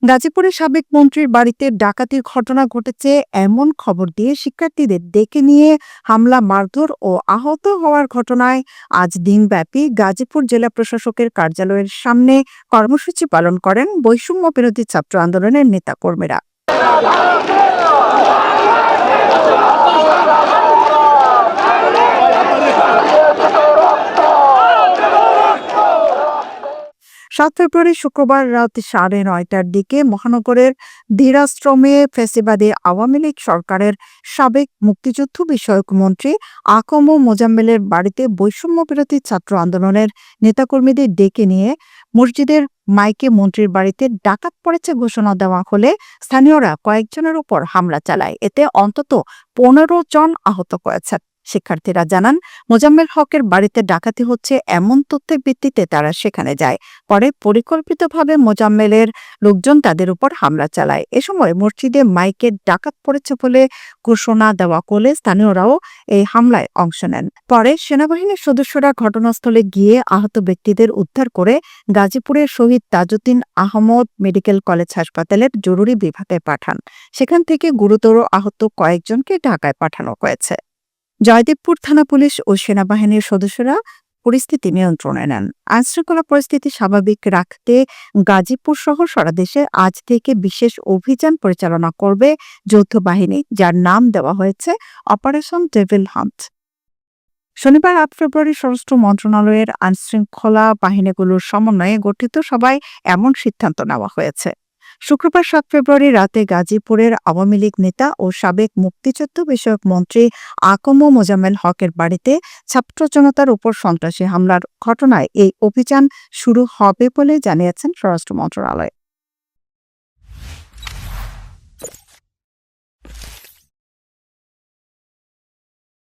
গাজীপুরের সাবেক মন্ত্রীর বাড়িতে ডাকাতির ঘটনা ঘটেছে এমন খবর দিয়ে শিক্ষার্থীদের ডেকে নিয়ে হামলা, মারধর ও আহত হওয়ার ঘটনায় আজ দিনব্যাপী গাজীপুর জেলা প্রশাসকের কার্যালয়ের সামনে কর্মসূচি পালন করেন বৈষম্য বিরোধী ছাত্র আন্দোলনের নেতাকর্মীরা। ফেব্রুয়ারি শুক্রবার রাত 9:30টার দিকে মহানগরের ধীরাশ্রমে ফ্যাসিবাদী আওয়ামী লীগ সরকারের সাবেক মুক্তিযুদ্ধ বিষয়ক মন্ত্রী আকম মোজাম্মেলের বাড়িতে বৈষম্য বিরোধী ছাত্র আন্দোলনের নেতাকর্মীদের ডেকে নিয়ে মসজিদের মাইকে মন্ত্রীর বাড়িতে ডাকাত পড়েছে ঘোষণা দেওয়া হলে স্থানীয়রা কয়েকজনের উপর হামলা চালায়। এতে অন্তত 15 জন আহত হয়েছে। শিক্ষার্থীরা জানান, মোজাম্মেল হকের বাড়িতে ডাকাতি হচ্ছে এমন তথ্যের ভিত্তিতে তারা সেখানে যায়। পরে পরিকল্পিতভাবে মোজাম্মেলের লোকজন তাদের উপর হামলা চালায়। এ সময় মসজিদে মাইকে ডাকাত পড়েছে বলে ঘোষণা দেওয়া হলে স্থানীয়রাও এই হামলায় অংশ নেন। পরে সেনাবাহিনীর সদস্যরা ঘটনাস্থলে গিয়ে আহত ব্যক্তিদের উদ্ধার করে গাজীপুরের শহীদ তাজউদ্দিন আহমদ মেডিকেল কলেজ হাসপাতালের জরুরি বিভাগে পাঠান। সেখান থেকে গুরুতর আহত কয়েকজনকে ঢাকায় পাঠানো হয়েছে। জয়দেবপুর থানা পুলিশ ও সেনাবাহিনীর সদস্যরা পরিস্থিতি নিয়ন্ত্রণে নেন। আইনশৃঙ্খলা পরিস্থিতি স্বাভাবিক রাখতে গাজীপুর সহ সারা দেশে আজ থেকে বিশেষ অভিযান পরিচালনা করবে যৌথ বাহিনী, যার নাম দেওয়া হয়েছে অপারেশন ডেভিল হান্ট। শনিবার 8 ফেব্রুয়ারি স্বরাষ্ট্র মন্ত্রণালয়ের আইনশৃঙ্খলা বাহিনীগুলোর সমন্বয়ে গঠিত সভায় এমন সিদ্ধান্ত নেওয়া হয়েছে। শুক্রবার 7 ফেব্রুয়ারি রাতে গাজীপুরের আওয়ামী লীগ নেতা ও সাবেক মুক্তিযুদ্ধ বিষয়ক মন্ত্রী আকম মোজাম্মেল হকের বাড়িতে ছাত্র জনতার উপর সন্ত্রাসী হামলার ঘটনায় এই অভিযান শুরু হবে বলে জানিয়েছেন স্বরাষ্ট্র মন্ত্রণালয়।